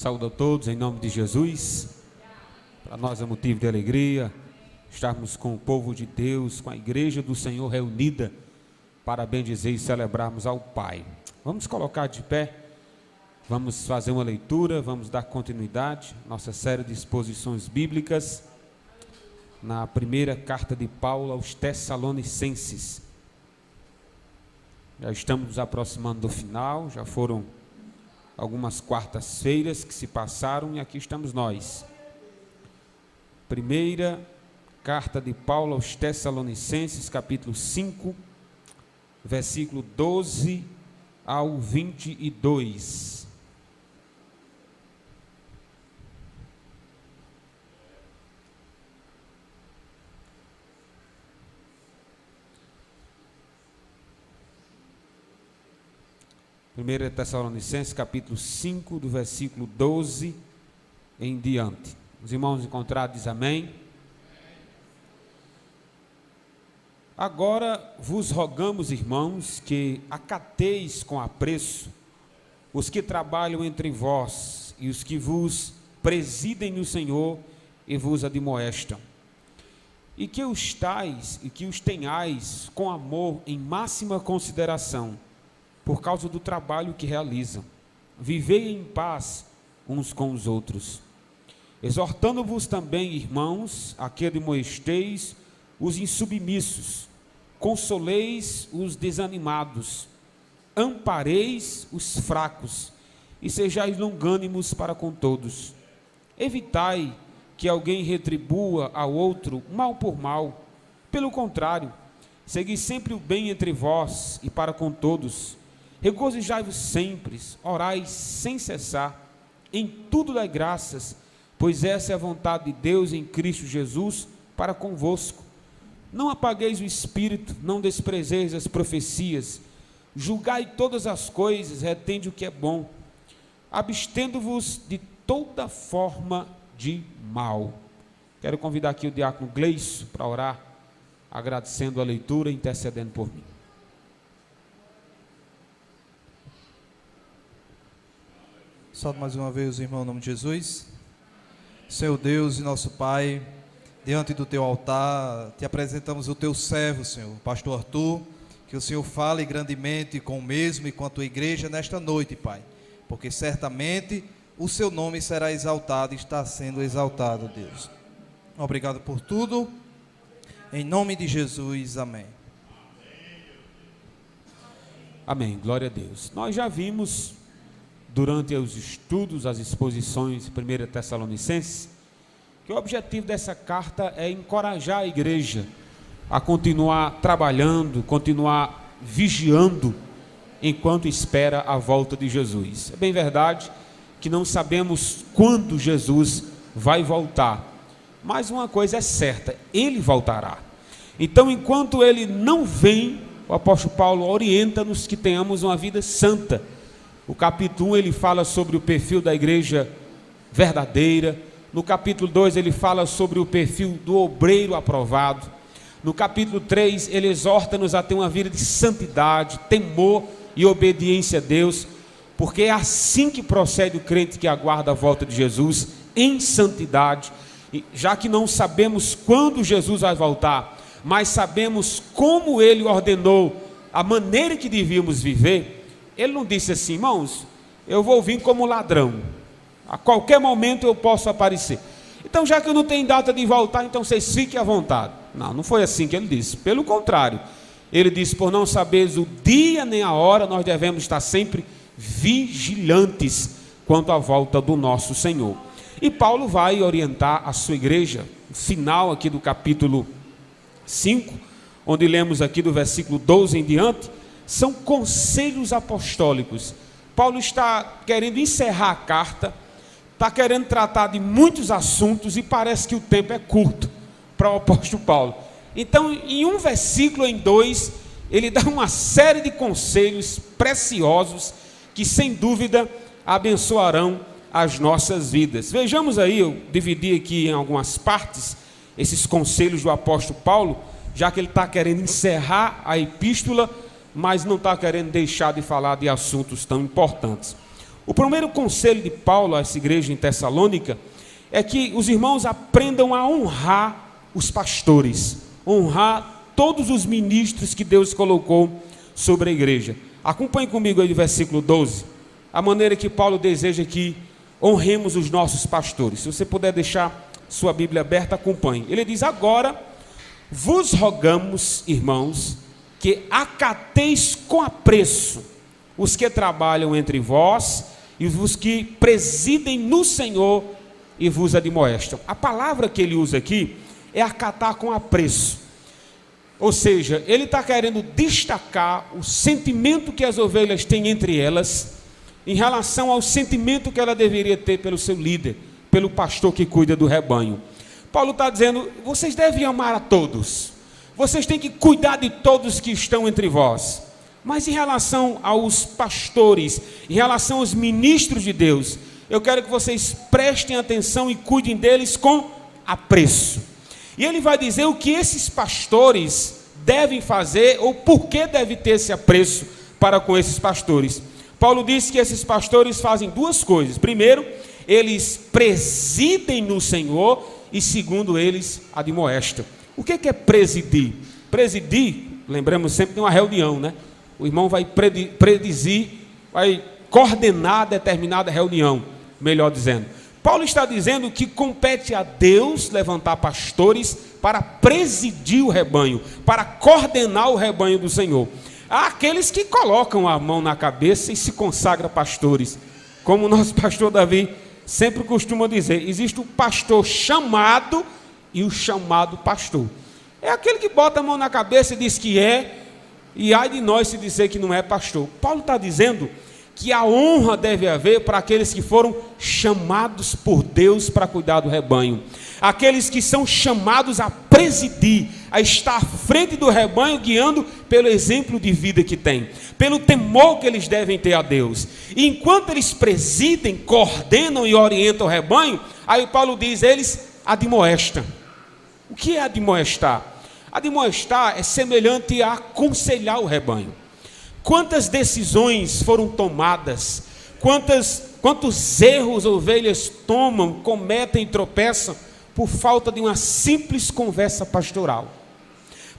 Saúdo a todos em nome de Jesus. Para nós é motivo de alegria estarmos com o povo de Deus, com a igreja do Senhor reunida para bendizer e celebrarmos ao Pai. Vamos colocar de pé, vamos fazer uma leitura, vamos dar continuidade à nossa série de exposições bíblicas na primeira carta de Paulo aos Tessalonicenses. Já estamos nos aproximando do final, já foram algumas quartas-feiras que se passaram e aqui estamos nós. Primeira carta de Paulo aos Tessalonicenses, capítulo 5, versículo 12 ao 22. Primeira Tessalonicenses, capítulo 5, do versículo 12 em diante. Os irmãos encontrados, diz amém. Agora vos rogamos, irmãos, que acateis com apreço os que trabalham entre vós e os que vos presidem no Senhor e vos admoestam, e que os tenhais com amor em máxima consideração, por causa do trabalho que realizam. Vivei em paz uns com os outros, exortando-vos também, irmãos, a que admoesteis os insubmissos, consoleis os desanimados, ampareis os fracos, e sejais longânimos para com todos. Evitai que alguém retribua ao outro mal por mal. Pelo contrário, segui sempre o bem entre vós e para com todos. Regozijai-vos sempre, orai sem cessar, em tudo dai graças, pois essa é a vontade de Deus em Cristo Jesus para convosco. Não apagueis o espírito, não desprezeis as profecias, julgai todas as coisas, retende o que é bom, abstendo-vos de toda forma de mal. Quero convidar aqui o diácono Gleison para orar, agradecendo a leitura e intercedendo por mim. Salve mais uma vez, irmão, em nome de Jesus. Senhor Deus e nosso Pai, diante do teu altar, te apresentamos o teu servo, Senhor, pastor Arthur, que o Senhor fale grandemente com o mesmo e com a tua igreja nesta noite, Pai, porque certamente o seu nome será exaltado e está sendo exaltado, Deus. Obrigado por tudo, em nome de Jesus, amém. Amém, glória a Deus. Nós já vimos durante os estudos, as exposições de 1 Tessalonicenses, que o objetivo dessa carta é encorajar a igreja a continuar trabalhando, continuar vigiando, enquanto espera a volta de Jesus. É bem verdade que não sabemos quando Jesus vai voltar, mas uma coisa é certa, ele voltará. Então, enquanto ele não vem, o apóstolo Paulo orienta-nos que tenhamos uma vida santa. O capítulo 1 ele fala sobre o perfil da igreja verdadeira. No capítulo 2 ele fala sobre o perfil do obreiro aprovado. No capítulo 3 ele exorta-nos a ter uma vida de santidade, temor e obediência a Deus, porque é assim que procede o crente que aguarda a volta de Jesus, em santidade. E já que não sabemos quando Jesus vai voltar, mas sabemos como ele ordenou a maneira que devíamos viver. Ele não disse assim: irmãos, eu vou vir como ladrão, a qualquer momento eu posso aparecer, então já que eu não tenho data de voltar, então vocês fiquem à vontade. Não foi assim que ele disse. Pelo contrário, ele disse: por não saberes o dia nem a hora, nós devemos estar sempre vigilantes quanto à volta do nosso Senhor. E Paulo vai orientar a sua igreja, no final aqui do capítulo 5, onde lemos aqui do versículo 12 em diante, são conselhos apostólicos. Paulo está querendo encerrar a carta, está querendo tratar de muitos assuntos e parece que o tempo é curto para o apóstolo Paulo. Então, em um versículo, em dois, ele dá uma série de conselhos preciosos que, sem dúvida, abençoarão as nossas vidas. Vejamos aí, eu dividi aqui em algumas partes esses conselhos do apóstolo Paulo, já que ele está querendo encerrar a epístola, mas não está querendo deixar de falar de assuntos tão importantes. O primeiro conselho de Paulo a essa igreja em Tessalônica é que os irmãos aprendam a honrar os pastores, honrar todos os ministros que Deus colocou sobre a igreja. Acompanhe comigo aí o versículo 12, a maneira que Paulo deseja que honremos os nossos pastores. Se você puder deixar sua Bíblia aberta, acompanhe. Ele diz: agora vos rogamos, irmãos, que acateis com apreço os que trabalham entre vós e os que presidem no Senhor e vos admoestam. A palavra que ele usa aqui é acatar com apreço. Ou seja, ele está querendo destacar o sentimento que as ovelhas têm entre elas em relação ao sentimento que ela deveria ter pelo seu líder, pelo pastor que cuida do rebanho. Paulo está dizendo: vocês devem amar a todos, vocês têm que cuidar de todos que estão entre vós. Mas em relação aos pastores, em relação aos ministros de Deus, eu quero que vocês prestem atenção e cuidem deles com apreço. E ele vai dizer o que esses pastores devem fazer, ou por que deve ter esse apreço para com esses pastores. Paulo diz que esses pastores fazem duas coisas: primeiro, eles presidem no Senhor, e segundo, eles admoestam. O que é presidir? Presidir, lembramos sempre de uma reunião, né? O irmão vai vai coordenar determinada reunião, melhor dizendo. Paulo está dizendo que compete a Deus levantar pastores para presidir o rebanho, para coordenar o rebanho do Senhor. Há aqueles que colocam a mão na cabeça e se consagram pastores, como o nosso pastor Davi sempre costuma dizer: existe o pastor chamado e o chamado pastor. É aquele que bota a mão na cabeça e diz que é, e ai de nós se dizer que não é pastor. Paulo está dizendo que a honra deve haver para aqueles que foram chamados por Deus para cuidar do rebanho, aqueles que são chamados a presidir, a estar à frente do rebanho, guiando pelo exemplo de vida que tem, pelo temor que eles devem ter a Deus. E enquanto eles presidem, coordenam e orientam o rebanho, aí Paulo diz: eles admoestam. O que é admoestar? Admoestar é semelhante a aconselhar o rebanho. Quantas decisões foram tomadas, quantos erros ovelhas tomam, cometem e tropeçam por falta de uma simples conversa pastoral.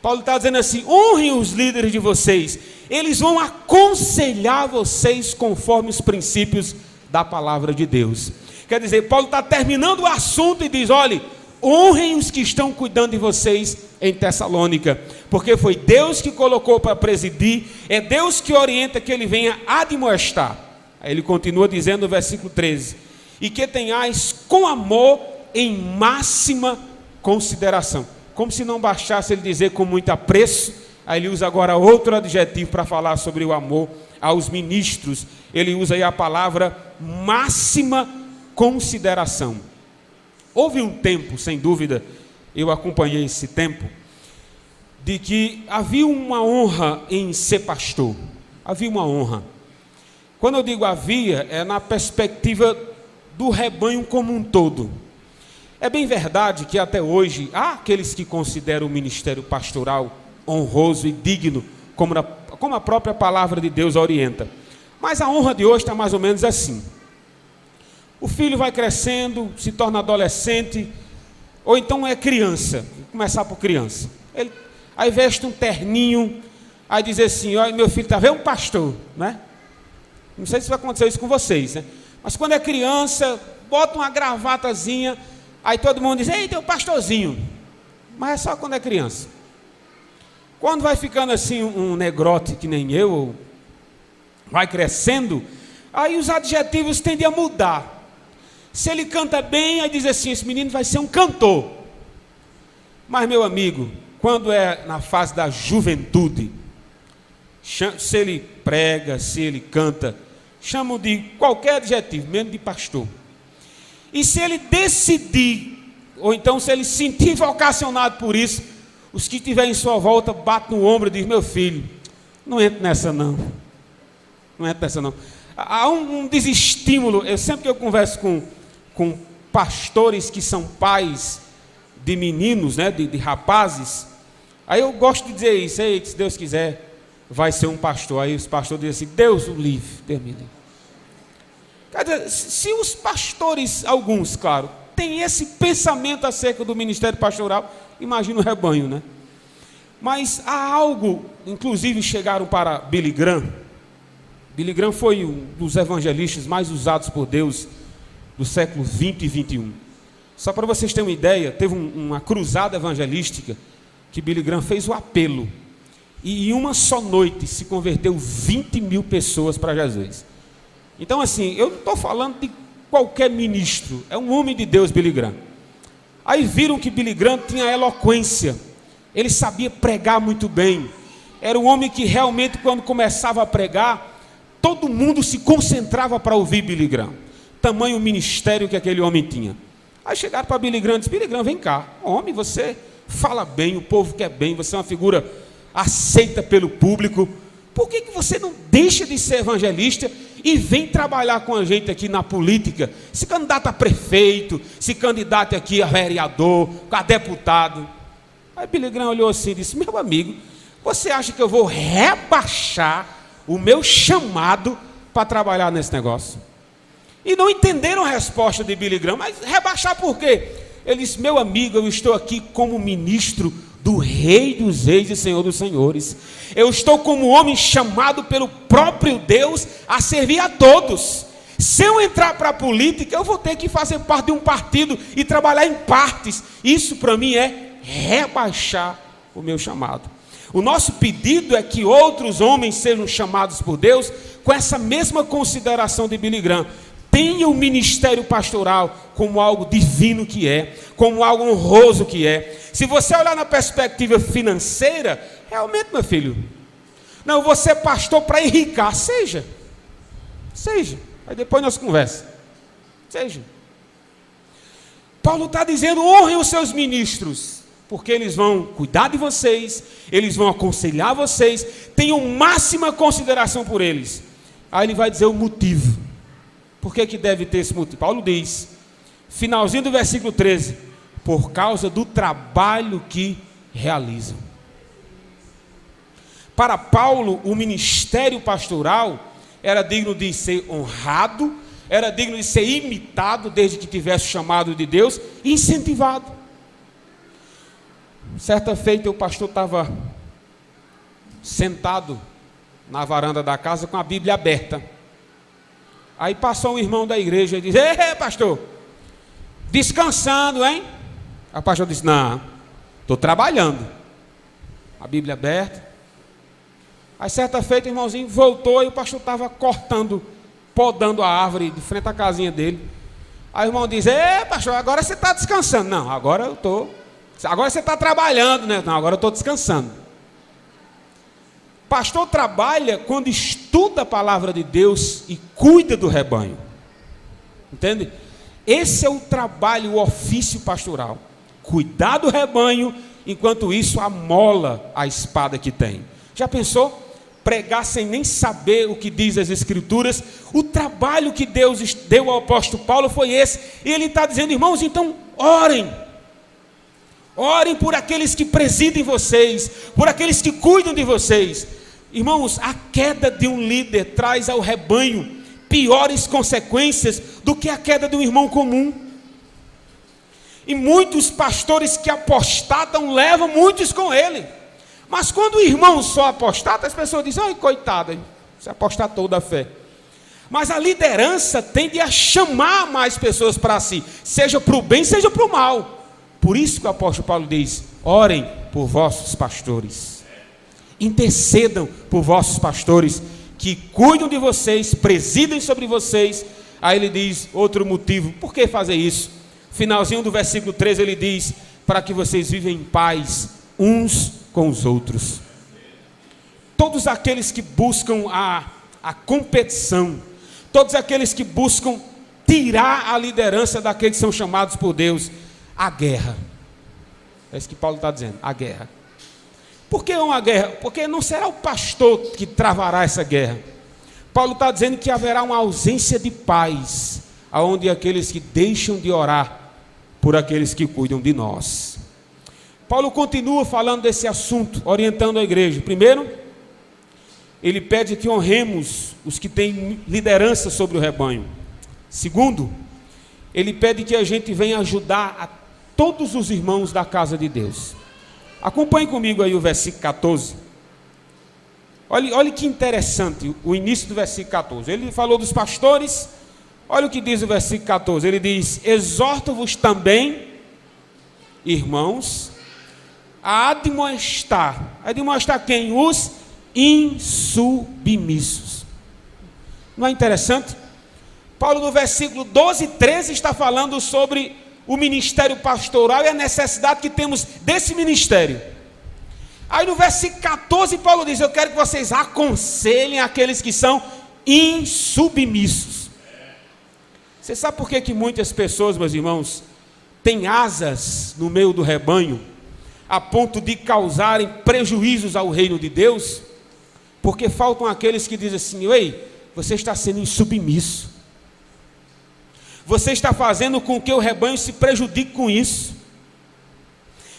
Paulo está dizendo assim: honrem os líderes de vocês, eles vão aconselhar vocês conforme os princípios da palavra de Deus. Quer dizer, Paulo está terminando o assunto e diz: olhe, honrem os que estão cuidando de vocês em Tessalônica, porque foi Deus que colocou para presidir, é Deus que orienta que ele venha admoestar. Aí ele continua dizendo no versículo 13: e que tenhais com amor em máxima consideração. Como se não bastasse ele dizer com muito apreço, aí ele usa agora outro adjetivo para falar sobre o amor aos ministros. Ele usa aí a palavra máxima consideração. Houve um tempo, sem dúvida, eu acompanhei esse tempo, de que havia uma honra em ser pastor. Havia uma honra. Quando eu digo havia, é na perspectiva do rebanho como um todo. É bem verdade que até hoje há aqueles que consideram o ministério pastoral honroso e digno, como a própria palavra de Deus orienta. Mas a honra de hoje está mais ou menos assim. O filho vai crescendo, se torna adolescente, ou então é criança. Vou começar por criança. Ele aí veste um terninho, aí diz assim: olha, meu filho está vendo um pastor, né? Não sei se vai acontecer isso com vocês, né? Mas quando é criança, bota uma gravatazinha, aí todo mundo diz: ei, tem um pastorzinho. Mas é só quando é criança. Quando vai ficando assim um negrote que nem eu, vai crescendo, aí os adjetivos tendem a mudar. Se ele canta bem, aí diz assim: esse menino vai ser um cantor. Mas, meu amigo, quando é na fase da juventude, se ele prega, se ele canta, chamam de qualquer adjetivo, menos de pastor. E se ele decidir, ou então se ele se sentir vocacionado por isso, os que estiverem em sua volta batem no ombro e dizem: meu filho, não entra nessa não. Não entra nessa não. Há um desestímulo. Eu sempre que eu converso com pastores que são pais de meninos, né, de rapazes, aí eu gosto de dizer isso: aí, se Deus quiser, vai ser um pastor. Aí os pastores dizem assim: Deus o livre, Deus me livre. Quer dizer, se os pastores, alguns, claro, têm esse pensamento acerca do ministério pastoral, imagina o rebanho, né? Mas há algo, inclusive chegaram para Billy Graham. Billy Graham foi um dos evangelistas mais usados por Deus do século 20 e 21. Só para vocês terem uma ideia, teve uma cruzada evangelística que Billy Graham fez o apelo. E em uma só noite se converteu 20 mil pessoas para Jesus. Então assim, eu não estou falando de qualquer ministro, é um homem de Deus, Billy Graham. Aí viram que Billy Graham tinha eloquência, ele sabia pregar muito bem. Era um homem que realmente, quando começava a pregar, todo mundo se concentrava para ouvir Billy Graham. Tamanho ministério que aquele homem tinha. Aí chegaram para Billy Graham e disseram: Billy Graham, vem cá, homem, você fala bem, o povo quer bem, você é uma figura aceita pelo público, por que você não deixa de ser evangelista e vem trabalhar com a gente aqui na política? Se candidata a prefeito, se candidata aqui a vereador, a deputado. Aí Billy Graham olhou assim e disse: meu amigo, você acha que eu vou rebaixar o meu chamado para trabalhar nesse negócio? E não entenderam a resposta de Billy Graham. Mas rebaixar por quê? Ele disse: meu amigo, eu estou aqui como ministro do Rei dos Reis e Senhor dos Senhores. Eu estou como homem chamado pelo próprio Deus a servir a todos. Se eu entrar para a política, eu vou ter que fazer parte de um partido e trabalhar em partes. Isso para mim é rebaixar o meu chamado. O nosso pedido é que outros homens sejam chamados por Deus com essa mesma consideração de Billy Graham. Tenha o ministério pastoral como algo divino que é, como algo honroso que é. Se você olhar na perspectiva financeira, realmente, meu filho, não, você é pastor para enricar, seja. Aí depois nós conversamos. Seja. Paulo está dizendo: honrem os seus ministros, porque eles vão cuidar de vocês, eles vão aconselhar vocês, tenham máxima consideração por eles. Aí ele vai dizer o motivo. Por que deve ter esse motivo? Paulo diz, finalzinho do versículo 13, por causa do trabalho que realizam. Para Paulo, o ministério pastoral era digno de ser honrado, era digno de ser imitado, desde que tivesse o chamado de Deus, e incentivado. Certa feita, o pastor estava sentado na varanda da casa com a Bíblia aberta. Aí passou um irmão da igreja e disse: ei, pastor, descansando, hein? Aí o pastor disse: não, estou trabalhando. A Bíblia aberta. Aí certa feita o irmãozinho voltou e o pastor estava podando a árvore de frente à casinha dele. Aí o irmão diz: ei, pastor, agora você está descansando. Não, agora eu estou. Agora você está trabalhando, né? Não, agora eu estou descansando. Pastor trabalha quando estuda a palavra de Deus e cuida do rebanho. Entende? Esse é o trabalho, o ofício pastoral. Cuidar do rebanho, enquanto isso amola a espada que tem. Já pensou? Pregar sem nem saber o que diz as Escrituras. O trabalho que Deus deu ao apóstolo Paulo foi esse. E ele está dizendo: irmãos, então orem. Orem por aqueles que presidem vocês, por aqueles que cuidam de vocês. Irmãos, a queda de um líder traz ao rebanho piores consequências do que a queda de um irmão comum. E muitos pastores que apostatam levam muitos com ele. Mas quando o irmão só apostata, as pessoas dizem: ai, coitado, você apostatou da fé. Mas a liderança tende a chamar mais pessoas para si, seja para o bem, seja para o mal. Por isso que o apóstolo Paulo diz: orem por vossos pastores. Intercedam por vossos pastores, que cuidam de vocês, presidem sobre vocês. Aí ele diz outro motivo, por que fazer isso? Finalzinho do versículo 13 ele diz: para que vocês vivem em paz uns com os outros. Todos aqueles que buscam a competição, todos aqueles que buscam tirar a liderança daqueles que são chamados por Deus, a guerra. É isso que Paulo está dizendo, a guerra. Por que uma guerra? Porque não será o pastor que travará essa guerra. Paulo está dizendo que haverá uma ausência de paz, aonde aqueles que deixam de orar por aqueles que cuidam de nós. Paulo continua falando desse assunto, orientando a igreja. Primeiro, ele pede que honremos os que têm liderança sobre o rebanho. Segundo, ele pede que a gente venha ajudar a todos os irmãos da casa de Deus. Acompanhe comigo aí o versículo 14. Olha que interessante o início do versículo 14. Ele falou dos pastores. Olha o que diz o versículo 14. Ele diz: exorto-vos também, irmãos, a admoestar. Admoestar quem? Os insubmissos. Não é interessante? Paulo, no versículo 12 e 13, está falando sobre o ministério pastoral e a necessidade que temos desse ministério. Aí no versículo 14, Paulo diz: eu quero que vocês aconselhem aqueles que são insubmissos. Você sabe por que muitas pessoas, meus irmãos, têm asas no meio do rebanho, a ponto de causarem prejuízos ao reino de Deus? Porque faltam aqueles que dizem assim: ei, você está sendo insubmisso. Você está fazendo com que o rebanho se prejudique com isso.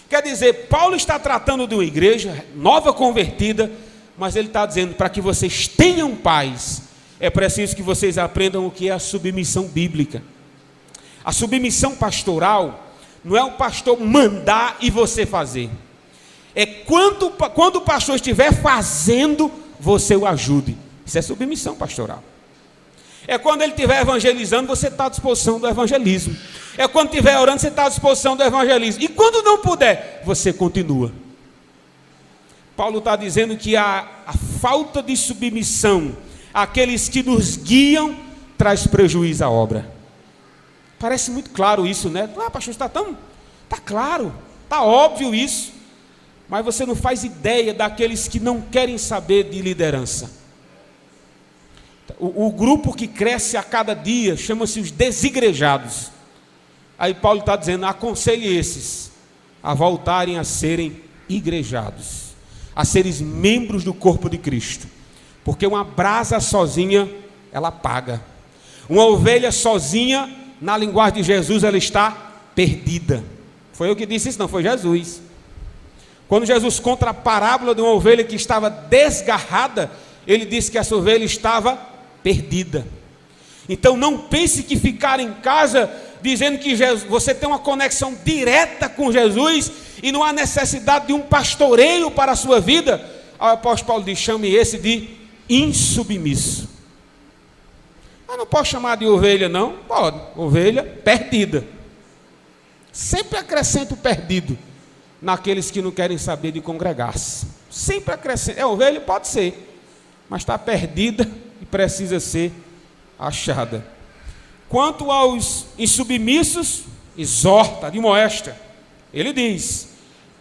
Quer dizer, Paulo está tratando de uma igreja nova convertida, mas ele está dizendo: para que vocês tenham paz, é preciso que vocês aprendam o que é a submissão bíblica. A submissão pastoral não é o pastor mandar e você fazer. É quando o pastor estiver fazendo, você o ajude. Isso é submissão pastoral. É quando ele estiver evangelizando, você está à disposição do evangelismo. É quando estiver orando, você está à disposição do evangelismo. E quando não puder, você continua. Paulo está dizendo que a falta de submissão àqueles que nos guiam traz prejuízo à obra. Parece muito claro isso, né? Pastor, está claro, está óbvio isso. Mas você não faz ideia daqueles que não querem saber de liderança. O grupo que cresce a cada dia chama-se os desigrejados. Aí Paulo está dizendo: aconselhe esses a voltarem a serem igrejados, a serem membros do corpo de Cristo. Porque uma brasa sozinha, ela apaga. Uma ovelha sozinha, na linguagem de Jesus, ela está perdida. Foi eu que disse isso? Não, foi Jesus. Quando Jesus conta a parábola de uma ovelha que estava desgarrada, ele disse que essa ovelha estava perdida. Então não pense que ficar em casa dizendo que você tem uma conexão direta com Jesus e não há necessidade de um pastoreio para a sua vida. O apóstolo Paulo diz: chame esse de insubmisso. Mas não posso chamar de ovelha, não? Pode, ovelha perdida. Sempre acrescento o perdido naqueles que não querem saber de congregar-se. Sempre acrescento. Ovelha pode ser, mas está perdida e precisa ser achada. Quanto aos insubmissos, exorta, admoesta. Ele diz: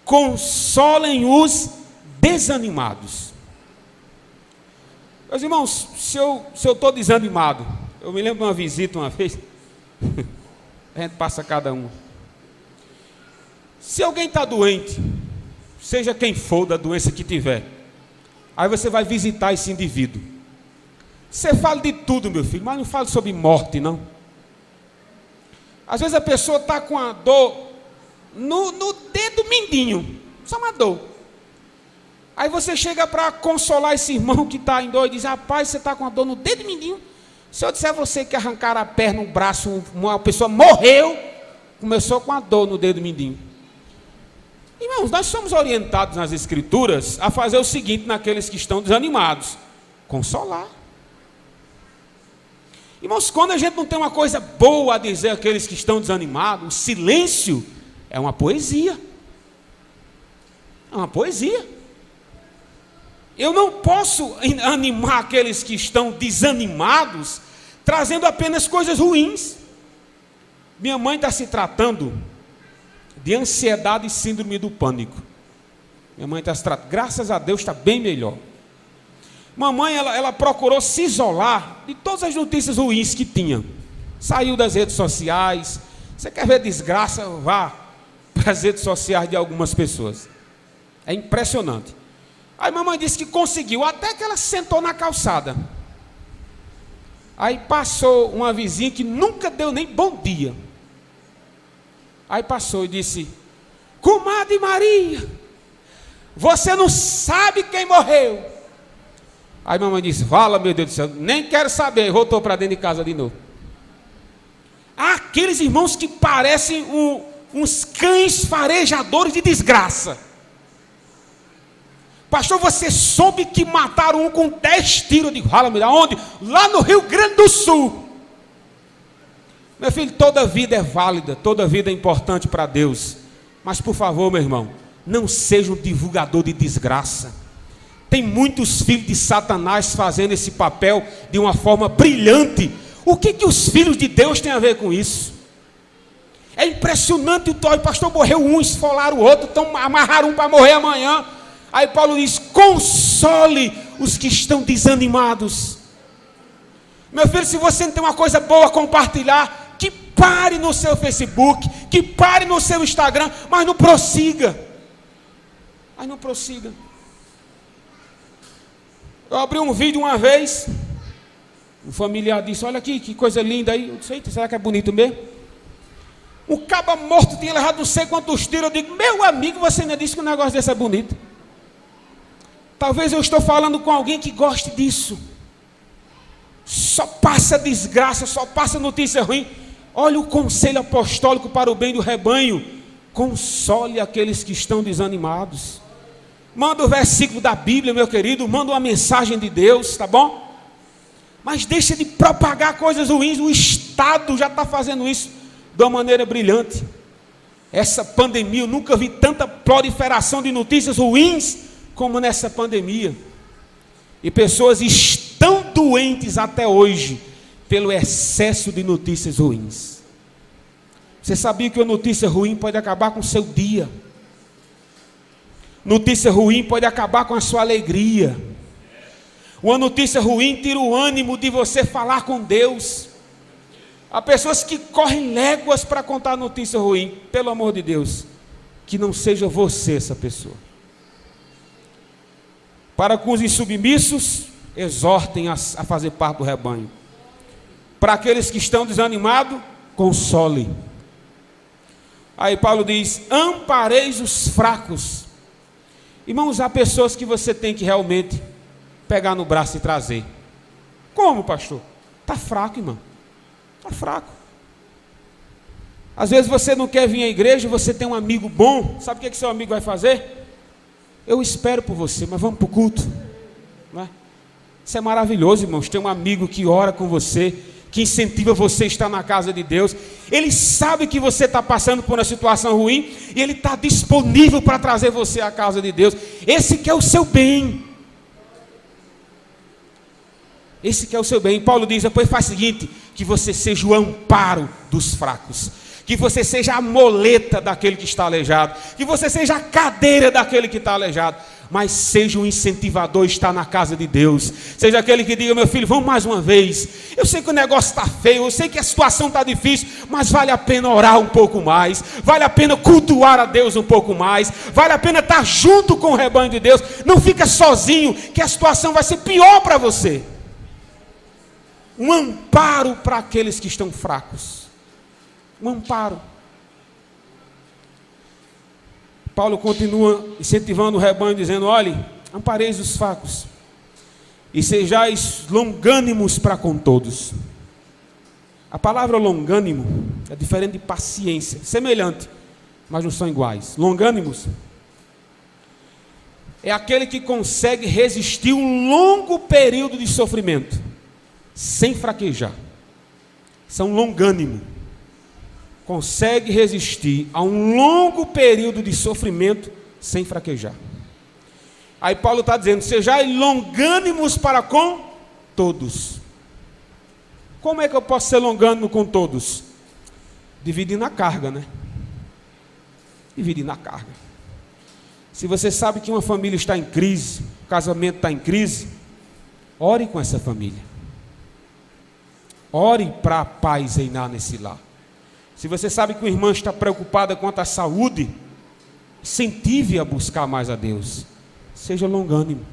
consolem os desanimados. Meus irmãos, se eu estou desanimado, eu me lembro de uma visita uma vez, a gente passa cada um. Se alguém está doente, seja quem for da doença que tiver, aí você vai visitar esse indivíduo. Você fala de tudo, meu filho, mas não fala sobre morte, não. Às vezes a pessoa está com a dor no dedo mindinho, só uma dor. Aí você chega para consolar esse irmão que está em dor e diz: rapaz, você está com a dor no dedo mindinho. Se eu disser a você que arrancaram a perna, um braço, uma pessoa morreu, começou com a dor no dedo mindinho. Irmãos, nós somos orientados nas Escrituras a fazer o seguinte naqueles que estão desanimados: consolar. Irmãos, quando a gente não tem uma coisa boa a dizer àqueles que estão desanimados, o silêncio é uma poesia. É uma poesia. Eu não posso animar aqueles que estão desanimados trazendo apenas coisas ruins. Minha mãe está se tratando de ansiedade e síndrome do pânico. Minha mãe está se tratando, graças a Deus está bem melhor. Mamãe, ela procurou se isolar de todas as notícias ruins que tinha. Saiu das redes sociais. Você quer ver desgraça? Vá para as redes sociais de algumas pessoas. É impressionante. Aí mamãe disse que conseguiu, até que ela sentou na calçada. Aí passou uma vizinha que nunca deu nem bom dia. Aí passou e disse: comadre Maria, você não sabe quem morreu. Aí mamãe disse: fala, meu Deus do céu, nem quero saber. Voltou para dentro de casa de novo. Há aqueles irmãos que parecem uns cães farejadores de desgraça. Pastor, você soube que mataram um com 10 tiros? Eu digo, rala-me, aonde? Lá no Rio Grande do Sul. Meu filho, toda vida é válida, toda vida é importante para Deus. Mas por favor, meu irmão, não seja um divulgador de desgraça. Tem muitos filhos de Satanás fazendo esse papel de uma forma brilhante. O que os filhos de Deus têm a ver com isso? É impressionante o pastor morreu um, esfolaram o outro, então amarraram um para morrer amanhã. Aí Paulo diz, console os que estão desanimados. Meu filho, se você não tem uma coisa boa a compartilhar, que pare no seu Facebook, que pare no seu Instagram, mas não prossiga. Mas não prossiga. Eu abri um vídeo uma vez, um familiar disse, olha aqui, que coisa linda aí. Eu disse, será que é bonito mesmo? Um caba morto tinha levado não sei quantos tiros. Eu digo, meu amigo, você ainda disse que um negócio desse é bonito. Talvez eu estou falando com alguém que goste disso. Só passa desgraça, só passa notícia ruim. Olha o conselho apostólico para o bem do rebanho. Console aqueles que estão desanimados. Manda o versículo da Bíblia, meu querido. Manda uma mensagem de Deus, tá bom? Mas deixa de propagar coisas ruins. O Estado já está fazendo isso de uma maneira brilhante. Essa pandemia, eu nunca vi tanta proliferação de notícias ruins como nessa pandemia. E pessoas estão doentes até hoje pelo excesso de notícias ruins. Você sabia que uma notícia ruim pode acabar com o seu dia? Notícia ruim pode acabar com a sua alegria. Uma notícia ruim tira o ânimo de você falar com Deus. Há pessoas que correm léguas para contar notícia ruim. Pelo amor de Deus, que não seja você essa pessoa. Para com os insubmissos, exortem a fazer parte do rebanho. Para aqueles que estão desanimados, console. Aí Paulo diz, ampareis os fracos. Irmãos, há pessoas que você tem que realmente pegar no braço e trazer. Como, pastor? Está fraco, irmão. Está fraco. Às vezes você não quer vir à igreja, você tem um amigo bom. Sabe o que seu amigo vai fazer? Eu espero por você, mas vamos para o culto. Não é? Isso é maravilhoso, irmãos. Ter um amigo que ora com você, que incentiva você a estar na casa de Deus. Ele sabe que você está passando por uma situação ruim e ele está disponível para trazer você à casa de Deus. Esse que é o seu bem. Esse que é o seu bem. Paulo diz, depois faz o seguinte, que você seja o amparo dos fracos. Que você seja a moleta daquele que está aleijado. Que você seja a cadeira daquele que está aleijado. Mas seja um incentivador, estar na casa de Deus. Seja aquele que diga, meu filho, vamos mais uma vez. Eu sei que o negócio está feio, eu sei que a situação está difícil, mas vale a pena orar um pouco mais. Vale a pena cultuar a Deus um pouco mais. Vale a pena estar junto com o rebanho de Deus. Não fica sozinho, que a situação vai ser pior para você. Um amparo para aqueles que estão fracos. Um amparo. Paulo continua incentivando o rebanho, dizendo, olhe, ampareis os fracos, e sejais longânimos para com todos. A palavra longânimo é diferente de paciência, semelhante, mas não são iguais. Longânimos é aquele que consegue resistir um longo período de sofrimento, sem fraquejar. São longânimo. Consegue resistir a um longo período de sofrimento sem fraquejar. Aí Paulo está dizendo, sejais longânimos para com todos. Como é que eu posso ser longânimo com todos? Dividindo a carga, né? Dividindo a carga. Se você sabe que uma família está em crise, o casamento está em crise, ore com essa família. Ore para a paz reinar nesse lar. Se você sabe que uma irmã está preocupada quanto à saúde, incentive a buscar mais a Deus. Seja longânimo.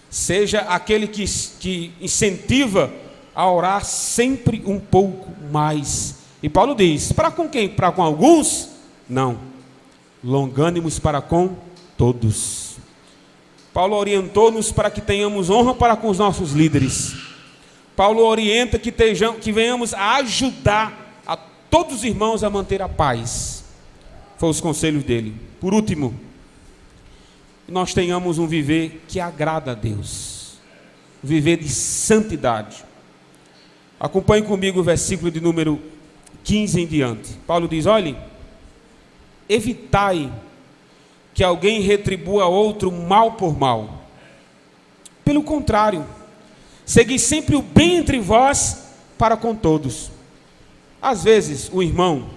Seja aquele que incentiva a orar sempre um pouco mais. E Paulo diz, para com quem? Para com alguns? Não. Longânimos para com todos. Paulo orientou-nos para que tenhamos honra para com os nossos líderes. Paulo orienta que venhamos a ajudar a todos os irmãos a manter a paz. Foi os conselhos dele. Por último, nós tenhamos um viver que agrada a Deus, um viver de santidade. Acompanhe comigo o versículo de número 15 em diante. Paulo diz: olhe, evitai que alguém retribua a outro mal por mal. Pelo contrário, segui sempre o bem entre vós para com todos. Às vezes o irmão,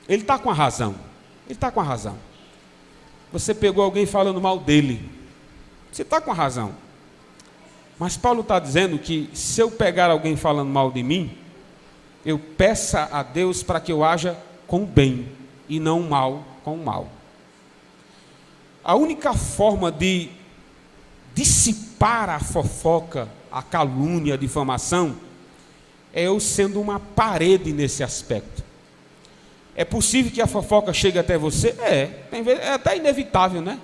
ele está com a razão. Ele está com a razão. Você pegou alguém falando mal dele. Você está com a razão. Mas Paulo está dizendo que se eu pegar alguém falando mal de mim, eu peça a Deus para que eu haja com o bem e não o mal com o mal. A única forma de dissipar a fofoca, a calúnia, a difamação, é eu sendo uma parede nesse aspecto. É possível que a fofoca chegue até você? É até inevitável, né?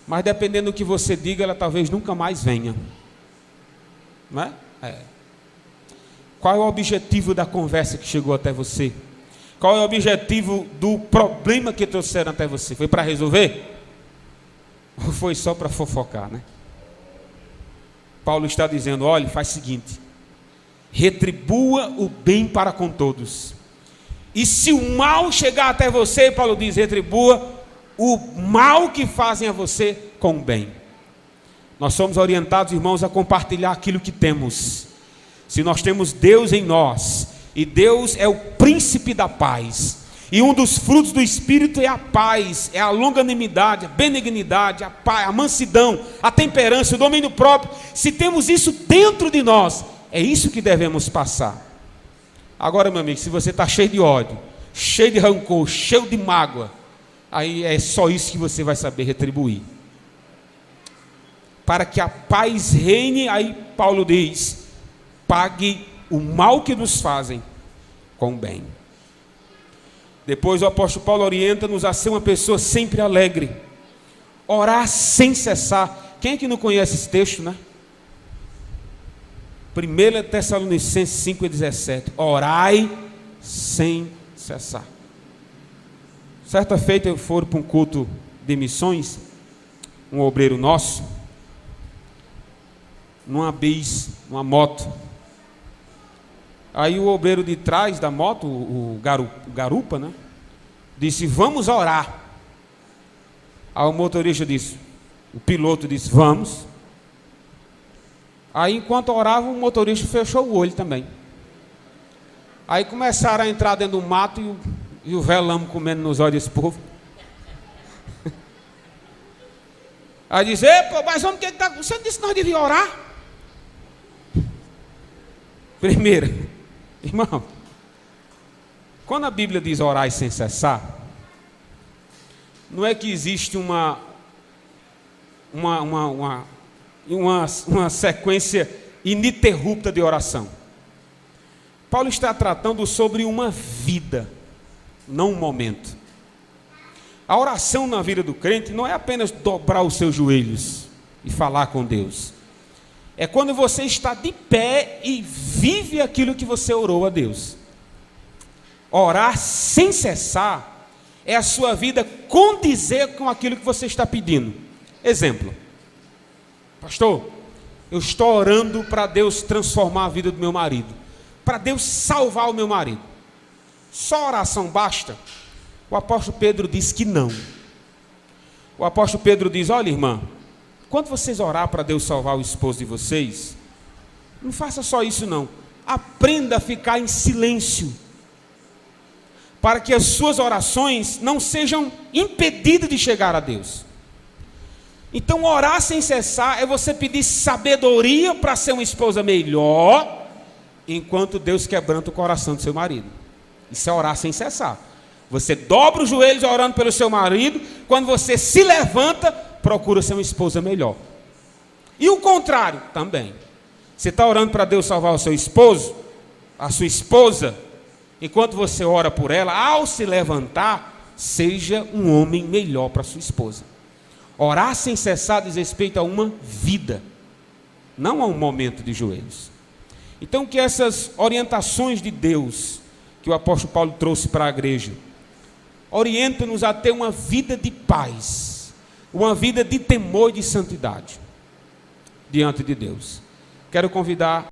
Mas dependendo do que você diga, ela talvez nunca mais venha. Não é? Qual é o objetivo da conversa que chegou até você? Qual é o objetivo do problema que trouxeram até você? Foi para resolver? Ou foi só para fofocar, né? Paulo está dizendo: olha, faz o seguinte, retribua o bem para com todos. E se o mal chegar até você, Paulo diz, retribua o mal que fazem a você com o bem. Nós somos orientados, irmãos, a compartilhar aquilo que temos. Se nós temos Deus em nós, e Deus é o príncipe da paz, e um dos frutos do Espírito é a paz, é a longanimidade, a benignidade, a paz, a mansidão, a temperança, o domínio próprio. Se temos isso dentro de nós, é isso que devemos passar. Agora, meu amigo, se você está cheio de ódio, cheio de rancor, cheio de mágoa, aí é só isso que você vai saber retribuir. Para que a paz reine, aí Paulo diz: pague o mal que nos fazem com o bem. Depois o apóstolo Paulo orienta-nos a ser uma pessoa sempre alegre, orar sem cessar. Quem é que não conhece esse texto, né? 1 Tessalonicenses 5,17. Orai sem cessar. Certa feita eu fui para um culto de missões, um obreiro nosso, numa bis, numa moto. Aí o obreiro de trás da moto, o garupa, né, disse: vamos orar. Aí o motorista disse, o piloto disse: vamos. Aí enquanto orava, o motorista fechou o olho também. Aí começaram a entrar dentro do mato e o velamo comendo nos olhos desse povo. Aí disse: epa, mas homem, que tá... você disse que nós devíamos orar? Primeiro, irmão, quando a Bíblia diz orar sem cessar, não é que existe uma sequência ininterrupta de oração. Paulo está tratando sobre uma vida, não um momento. A oração na vida do crente não é apenas dobrar os seus joelhos e falar com Deus. É quando você está de pé e vive aquilo que você orou a Deus. Orar sem cessar é a sua vida condizer com aquilo que você está pedindo. Exemplo: pastor, eu estou orando para Deus transformar a vida do meu marido, para Deus salvar o meu marido. Só oração basta? O apóstolo Pedro diz que não. O apóstolo Pedro diz: olha, irmã, quando vocês orar para Deus salvar o esposo de vocês, não faça só isso não. Aprenda a ficar em silêncio, para que as suas orações não sejam impedidas de chegar a Deus. Então orar sem cessar é você pedir sabedoria para ser uma esposa melhor, enquanto Deus quebranta o coração do seu marido. Isso é orar sem cessar. Você dobra os joelhos orando pelo seu marido, quando você se levanta, procura ser uma esposa melhor. E o contrário também. Você está orando para Deus salvar o seu esposo, a sua esposa, enquanto você ora por ela, ao se levantar, seja um homem melhor para sua esposa. Orar sem cessar diz respeito a uma vida. não a um momento de joelhos. Então, que essas orientações de Deus que o apóstolo Paulo trouxe para a igreja orienta-nos a ter uma vida de paz, uma vida de temor e de santidade diante de Deus. Quero convidar